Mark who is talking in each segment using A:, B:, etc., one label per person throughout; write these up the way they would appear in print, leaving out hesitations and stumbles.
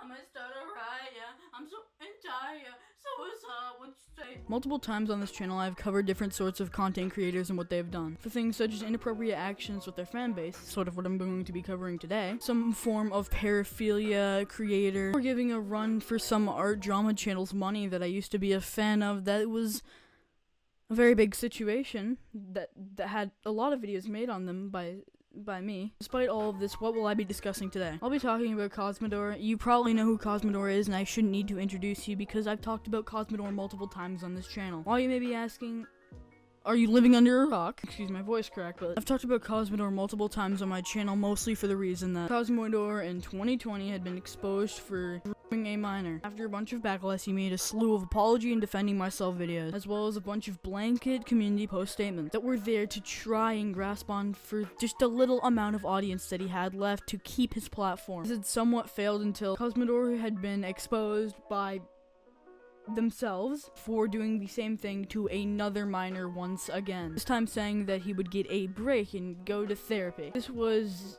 A: I might start a riot. I'm so entire. So what's up? What you say?
B: Multiple times on this channel, I've covered different sorts of content creators and what they've done. For things such as inappropriate actions with their fan base, sort of what I'm going to be covering today, some form of paraphilia creator, or giving a run for some art drama channel's money that I used to be a fan of that was a very big situation that had a lot of videos made on them by me. Despite all of this, what will I be discussing today? I'll be talking about Cosmodore. You probably know who Cosmodore is, and I shouldn't need to introduce you because I've talked about Cosmodore multiple times on this channel. While you may be asking, are you living under a rock? Excuse my voice crack, but I've talked about Cosmodore multiple times on my channel, mostly for the reason that Cosmodore in 2020 had been exposed for grooming a minor. After a bunch of backlash, he made a slew of apology and defending myself videos, as well as a bunch of blanket community post statements that were there to try and grasp on for just a little amount of audience that he had left to keep his platform. This had somewhat failed until Cosmodore had been exposed by themselves for doing the same thing to another minor once again. This time saying that he would get a break and go to therapy. This was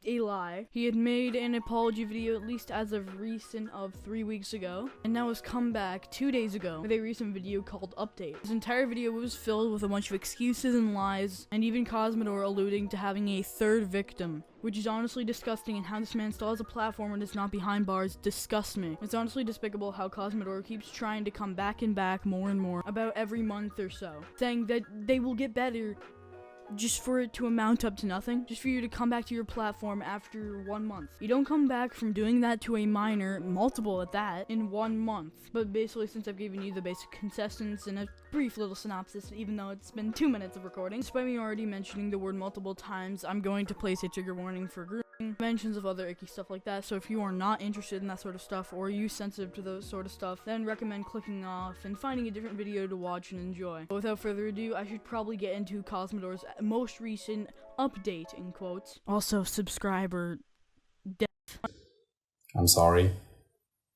B: a lie. He had made an apology video at least as of recent of 3 weeks ago, and now has come back 2 days ago with a recent video called Update. His entire video was filled with a bunch of excuses and lies, and even Cosmodore alluding to having a third victim, which is honestly disgusting, and how this man still has a platform and is not behind bars disgusts me. It's honestly despicable how Cosmodore keeps trying to come back and back more and more about every month or so, saying that they will get better just for it to amount up to nothing, just for you to come back to your platform after 1 month. You don't come back from doing that to a minor, multiple at that, in 1 month. But basically, since I've given you the basic contestants and a brief little synopsis, even though it's been 2 minutes of recording, despite me already mentioning the word multiple times, I'm going to place a trigger warning for grooming, mentions of other icky stuff like that. So if you are not interested in that sort of stuff, or you sensitive to those sort of stuff, then recommend clicking off and finding a different video to watch and enjoy. But without further ado, I should probably get into Cosmodore's most recent update, in quotes. Also, subscriber death.
C: I'm sorry.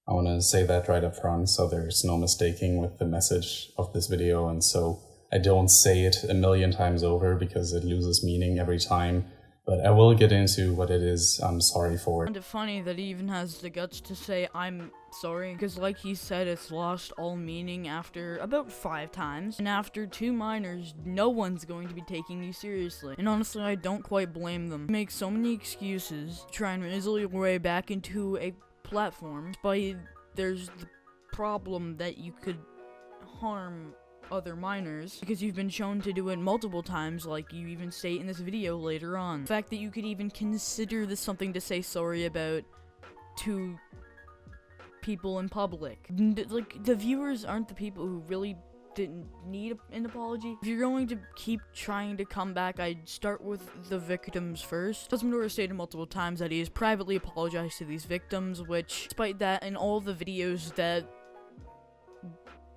C: I want to say that right up front so there's no mistaking with the message of this video, and so I don't say it a million times over because it loses meaning every time. But I will get into what it is I'm sorry for.
B: And it's funny that he even has the guts to say I'm sorry, because like he said, it's lost all meaning after about 5 times, and after 2 minors, no one's going to be taking you seriously. And honestly, I don't quite blame them. They make so many excuses to try and weasel your way back into a platform, but there's the problem that you could harm other minors, because you've been shown to do it multiple times, like you even state in this video later on. The fact that you could even consider this something to say sorry about to people in public. Like, the viewers aren't the people who really didn't need an apology. If you're going to keep trying to come back, I'd start with the victims first. Cosmodore has stated multiple times that he has privately apologized to these victims, which, despite that, in all the videos that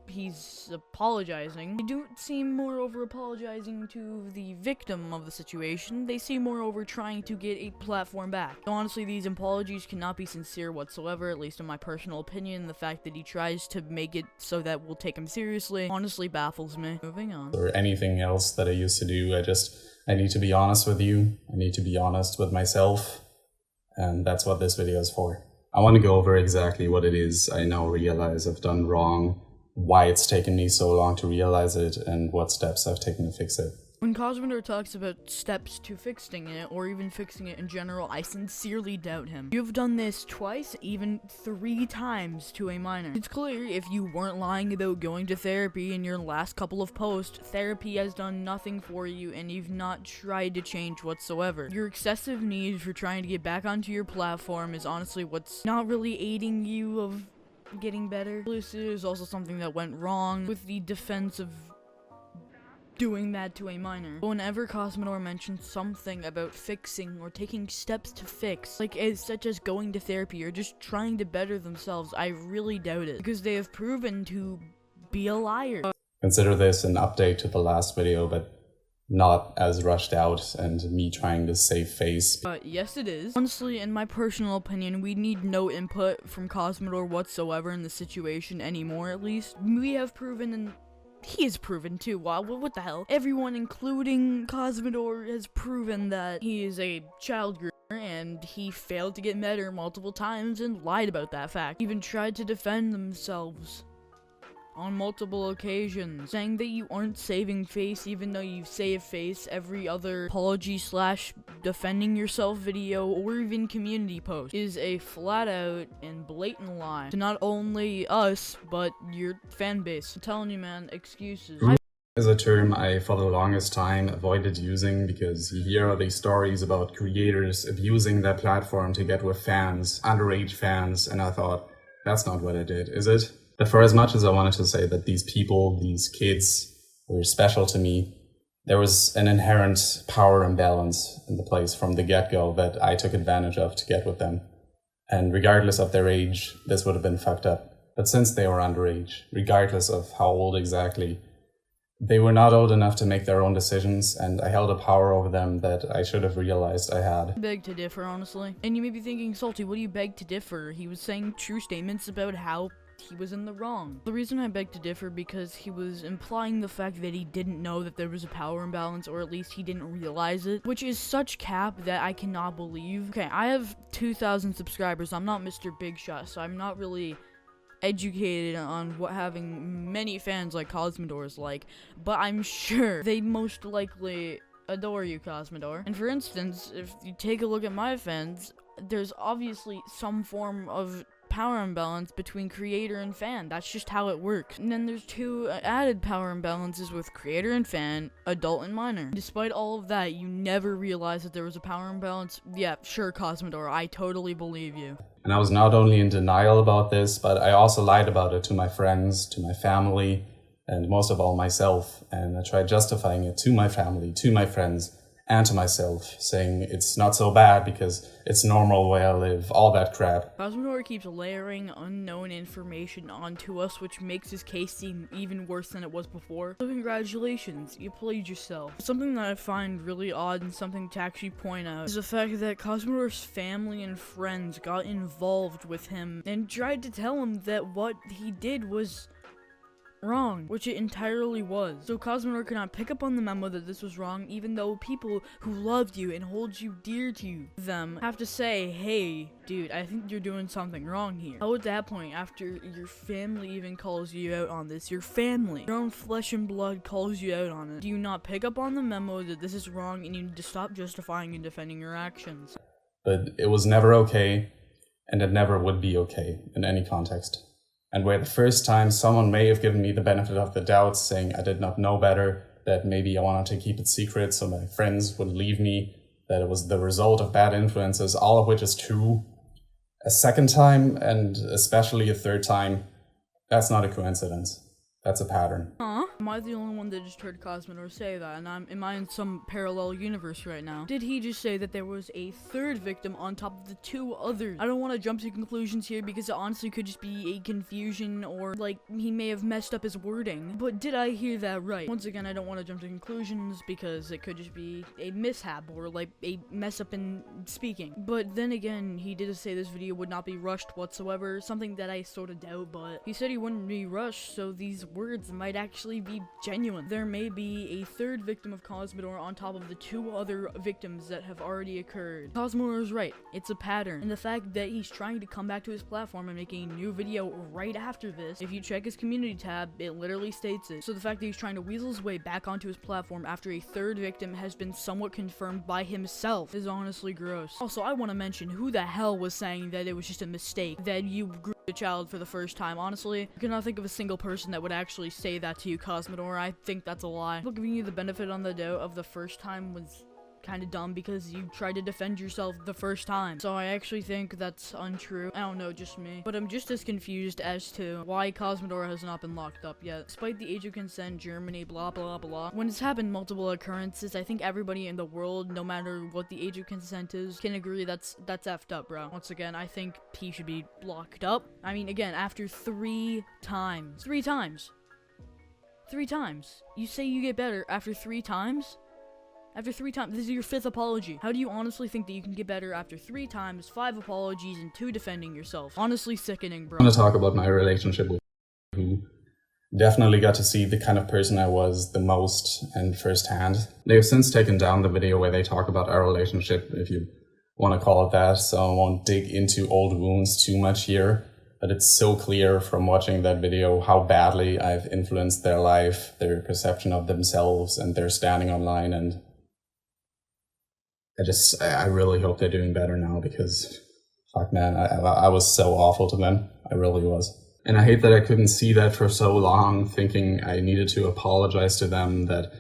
B: he's apologizing, they don't seem moreover apologizing to the victim of the situation. They seem moreover trying to get a platform back. So honestly, these apologies cannot be sincere whatsoever, at least in my personal opinion. The fact that he tries to make it so that we'll take him seriously honestly baffles me. Moving on.
C: Or anything else that I used to do, I need to be honest with you. I need to be honest with myself. And that's what this video is for. I want to go over exactly what it is I now realize I've done wrong, why it's taken me so long to realize it, and what steps I've taken to fix it.
B: When Cosmodore talks about steps to fixing it, or even fixing it in general, I sincerely doubt him. You've done this twice, even 3 times to a minor. It's clear if you weren't lying about going to therapy in your last couple of posts, therapy has done nothing for you and you've not tried to change whatsoever. Your excessive need for trying to get back onto your platform is honestly what's not really aiding you of getting better. This is also something that went wrong with the defense of doing that to a minor. Whenever Cosmodore mentions something about fixing or taking steps to fix, like such as going to therapy or just trying to better themselves, I really doubt it, because they have proven to be a liar.
C: Consider this an update to the last video, but not as rushed out and me trying to save face.
B: Yes, it is. Honestly, in my personal opinion, we need no input from Cosmodore whatsoever in the situation anymore, at least. We have proven, and he has proven too. Wow, what the hell? Everyone, including Cosmodore, has proven that he is a child groomer. and he failed to get better multiple times and lied about that fact. Even tried to defend themselves on multiple occasions, saying that you aren't saving face even though you've saved face every other apology / defending yourself video or even community post is a flat out and blatant lie to not only us but your fan base. I'm telling you, man, excuses.
C: Is a term I for the longest time avoided using because you hear all these stories about creators abusing their platform to get with fans, underage fans, and I thought, that's not what I did, is it? But for as much as I wanted to say that these people, these kids, were special to me, there was an inherent power imbalance in the place from the get-go that I took advantage of to get with them. And regardless of their age, this would have been fucked up. But since they were underage, regardless of how old exactly, they were not old enough to make their own decisions, and I held a power over them that I should have realized I had.
B: Beg to differ, honestly. And you may be thinking, Salty, what do you beg to differ? He was saying true statements about how he was in the wrong. The reason I beg to differ because he was implying the fact that he didn't know that there was a power imbalance, or at least he didn't realize it, which is such cap that I cannot believe. Okay, I have 2,000 subscribers. I'm not Mr. Big Shot, so I'm not really educated on what having many fans like Cosmodore is like, but I'm sure they most likely adore you, Cosmodore. And for instance, if you take a look at my fans, there's obviously some form of power imbalance between creator and fan. That's just how it works. And then there's two added power imbalances with creator and fan, adult and minor. Despite all of that, you never realized that there was a power imbalance. Yeah, sure, Cosmodore, I totally believe you.
C: And I was not only in denial about this, but I also lied about it to my friends, to my family, and most of all myself. And I tried justifying it to my family, to my friends, and to myself, saying it's not so bad because it's normal way I live, all that crap.
B: Cosmodore keeps layering unknown information onto us, which makes his case seem even worse than it was before. So congratulations, you played yourself. Something that I find really odd and something to actually point out is the fact that Cosmodore's family and friends got involved with him and tried to tell him that what he did was wrong, which it entirely was. So Cosmodore could not pick up on the memo that this was wrong, even though people who loved you and hold you dear to them have to say, hey, dude, I think you're doing something wrong here. How at that point, after your family even calls you out on this, your family, your own flesh and blood calls you out on it, do you not pick up on the memo that this is wrong and you need to stop justifying and defending your actions?
C: But it was never okay, and it never would be okay in any context. And where the first time someone may have given me the benefit of the doubt, saying I did not know better, that maybe I wanted to keep it secret so my friends would leave me, that it was the result of bad influences, all of which is true. A second time, and especially a third time, that's not a coincidence. That's a pattern.
B: Huh? Am I the only one that just heard Cosmodore say that? And am I in some parallel universe right now? Did he just say that there was a third victim on top of the two others? I don't want to jump to conclusions here because it honestly could just be a confusion or like he may have messed up his wording. But did I hear that right? Once again, I don't want to jump to conclusions because it could just be a mishap or like a mess up in speaking. But then again, he did say this video would not be rushed whatsoever, something that I sort of doubt, but he said he wouldn't be rushed, so these words might actually be genuine. There may be a third victim of Cosmodore on top of the two other victims that have already occurred. Cosmodore is right. It's a pattern. And the fact that he's trying to come back to his platform and make a new video right after this, if you check his community tab, it literally states it. So the fact that he's trying to weasel his way back onto his platform after a third victim has been somewhat confirmed by himself is honestly gross. Also, I want to mention who the hell was saying that it was just a mistake, that you grew a child for the first time. Honestly, I cannot think of a single person that would actually say that to you, Cosmodore. I think that's a lie. People giving you the benefit on the doubt of the first time was kind of dumb because you tried to defend yourself the first time. So I actually think that's untrue. I don't know, just me. But I'm just as confused as to why Cosmodore has not been locked up yet. Despite the age of consent, Germany, blah blah blah. When it's happened multiple occurrences, I think everybody in the world, no matter what the age of consent is, can agree that's effed up, bro. Once again, I think P should be locked up. I mean, again, after 3 times. 3 times. 3 times. You say you get better after 3 times? After 3 times, this is your 5th apology. How do you honestly think that you can get better after 3 times, 5 apologies, and 2 defending yourself? Honestly sickening, bro.
C: I want to talk about my relationship with who definitely got to see the kind of person I was the most and firsthand. They've since taken down the video where they talk about our relationship. If you want to call it that, so I won't dig into old wounds too much here. But it's so clear from watching that video how badly I've influenced their life, their perception of themselves, and their standing online. And I really hope they're doing better now, because fuck man, I was so awful to them. I really was. And I hate that I couldn't see that for so long, thinking I needed to apologize to them, that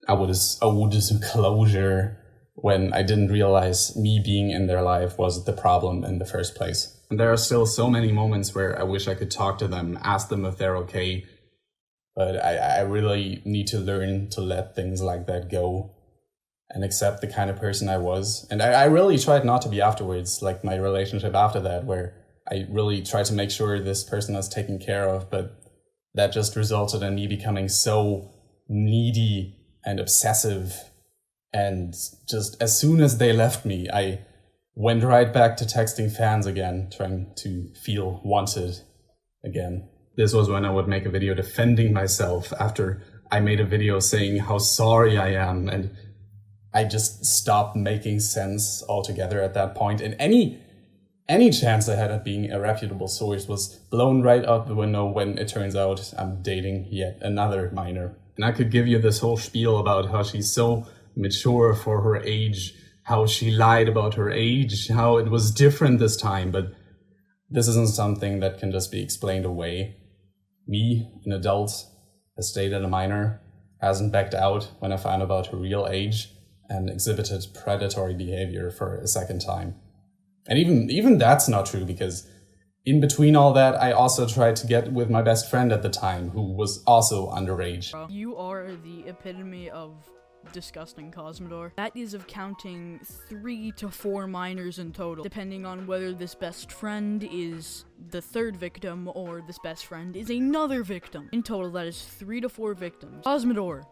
C: I would owed some closure, when I didn't realize me being in their life was the problem in the first place. And there are still so many moments where I wish I could talk to them, ask them if they're okay, but I really need to learn to let things like that go and accept the kind of person I was. And I really tried not to be afterwards, like my relationship after that, where I really tried to make sure this person was taken care of, but that just resulted in me becoming so needy and obsessive. And just as soon as they left me, I went right back to texting fans again, trying to feel wanted again. This was when I would make a video defending myself after I made a video saying how sorry I am, and I just stopped making sense altogether at that point. And any chance I had of being a reputable source was blown right out the window when it turns out I'm dating yet another minor. And I could give you this whole spiel about how she's so mature for her age, how she lied about her age, how it was different this time, but this isn't something that can just be explained away. Me, an adult, has dated a minor, hasn't backed out when I found about her real age, and exhibited predatory behavior for a second time. And even that's not true, because in between all that, I also tried to get with my best friend at the time, who was also underage.
B: You are the epitome of disgusting, Cosmodore. That is of counting 3 to 4 minors in total, depending on whether this best friend is the third victim or this best friend is another victim. In total, that is 3 to 4 victims. Cosmodore,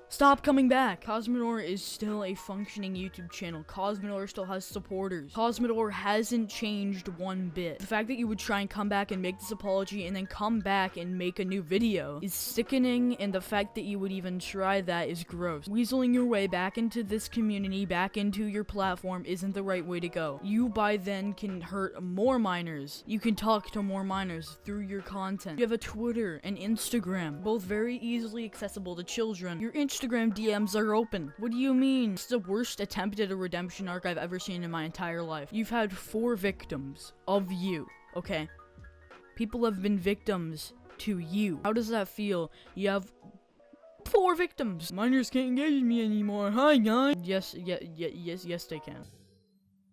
B: stop coming back. Cosmodore is still a functioning YouTube channel. Cosmodore still has supporters. Cosmodore hasn't changed one bit. The fact that you would try and come back and make this apology and then come back and make a new video is sickening, and the fact that you would even try that is gross. Weaseling your way back into this community, back into your platform, isn't the right way to go. You by then can hurt more minors. You can talk to more minors through your content. You have a Twitter and Instagram, both very easily accessible to children. Your Instagram DMs are open. What do you mean? It's the worst attempt at a redemption arc I've ever seen in my entire life. You've had 4 victims of you, okay? People have been victims to you. How does that feel? You have 4 victims. Minors can't engage me anymore. Hi, guys. Yes, they can.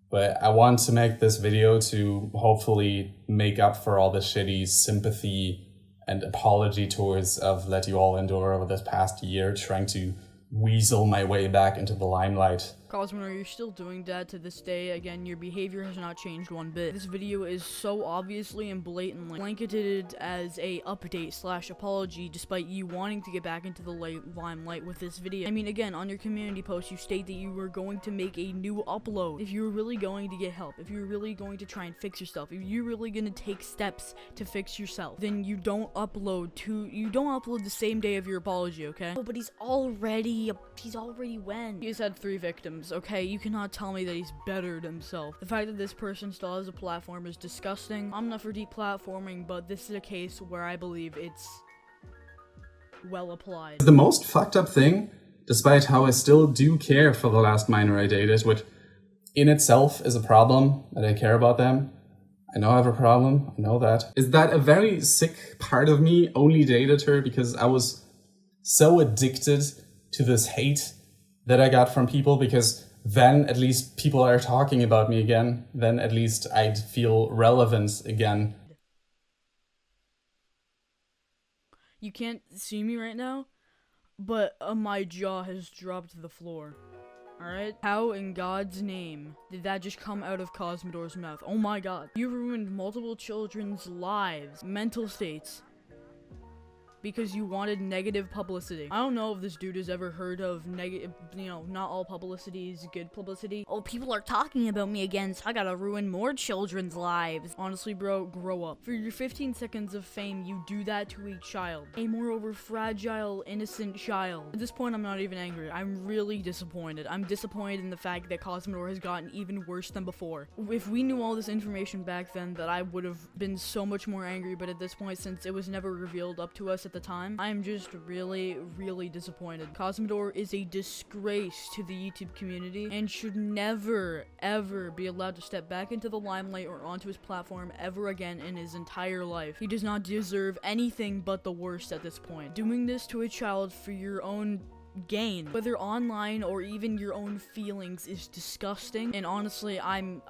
C: But I want to make this video to hopefully make up for all the shitty sympathy and apology tours I've let you all endure over this past year, trying to weasel my way back into the limelight.
B: Cosmodore, you're still doing that to this day. Again, your behavior has not changed one bit. This video is so obviously and blatantly blanketed as a update/apology, despite you wanting to get back into the limelight with this video. I mean, again, on your community post, you state that you were going to make a new upload. If you were really going to get help, if you were really going to try and fix yourself, if you're really going to take steps to fix yourself, then you don't upload the same day of your apology, okay? Oh, but he's already when? He's had 3 victims. Okay, you cannot tell me that he's bettered himself. The fact that this person still has a platform is disgusting. I'm not for deplatforming, but this is a case where I believe it's well applied.
C: The most fucked up thing, despite how I still do care for the last minor I dated, which in itself is a problem, that I care about them. I know I have a problem, I know that. Is that a very sick part of me only dated her because I was so addicted to this hate that I got from people, because then at least people are talking about me again. Then at least I'd feel relevant again.
B: You can't see me right now, but my jaw has dropped to the floor. Alright? How in God's name did that just come out of Cosmodore's mouth? Oh my god. You ruined multiple children's lives, mental states, because you wanted negative publicity. I don't know if this dude has ever heard of negative, not all publicity is good publicity. Oh, people are talking about me again, so I gotta ruin more children's lives. Honestly, bro, grow up. For your 15 seconds of fame, you do that to a child. A moreover fragile, innocent child. At this point, I'm not even angry. I'm really disappointed. I'm disappointed in the fact that Cosmodore has gotten even worse than before. If we knew all this information back then, that I would have been so much more angry, but at this point, since it was never revealed up to us at the time, I'm just really, really disappointed. Cosmodore is a disgrace to the YouTube community and should never, ever be allowed to step back into the limelight or onto his platform ever again in his entire life. He does not deserve anything but the worst at this point. Doing this to a child for your own gain, whether online or even your own feelings, is disgusting, and honestly, I'm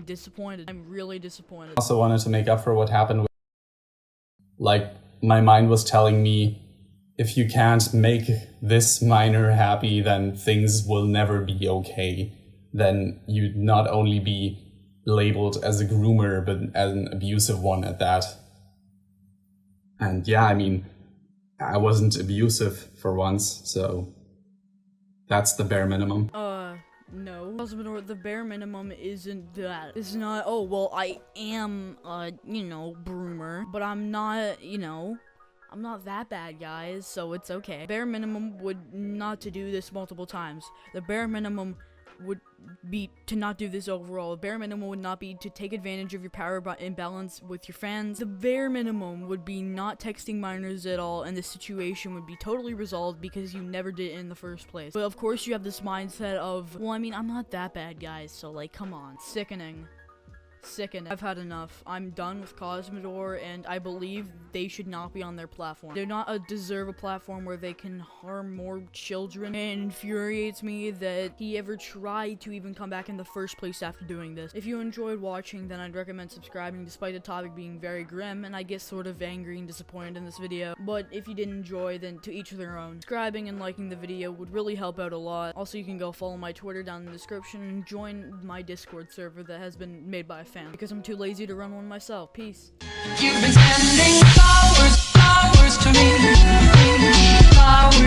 B: disappointed. I'm really disappointed.
C: Also wanted to make up for what happened. Like, my mind was telling me, if you can't make this minor happy, then things will never be okay. Then you'd not only be labeled as a groomer, but as an abusive one at that. And yeah, I mean, I wasn't abusive for once, so that's the bare minimum.
B: No. Cosmodore, the bare minimum isn't that. It's not, oh, well, I am, groomer, but I'm not, I'm not that bad, guys, so it's okay. Bare minimum would not to do this multiple times. The bare minimum would be to not do this overall. The bare minimum would not be to take advantage of your power imbalance with your fans. The bare minimum would be not texting minors at all, and the situation would be totally resolved because you never did it in the first place. But of course you have this mindset of, well, I mean, I'm not that bad, guys, so like, come on. Sickening. I've had enough. I'm done with Cosmodore, and I believe they should not be on their platform. They do not deserve a platform where they can harm more children. And it infuriates me that he ever tried to even come back in the first place after doing this. If you enjoyed watching, then I'd recommend subscribing, despite the topic being very grim, and I get sort of angry and disappointed in this video. But if you didn't enjoy, then to each their own. Subscribing and liking the video would really help out a lot. Also, you can go follow my Twitter down in the description and join my Discord server that has been made by a fan, because I'm too lazy to run one myself. Peace.
D: You've been sending flowers to me, flowers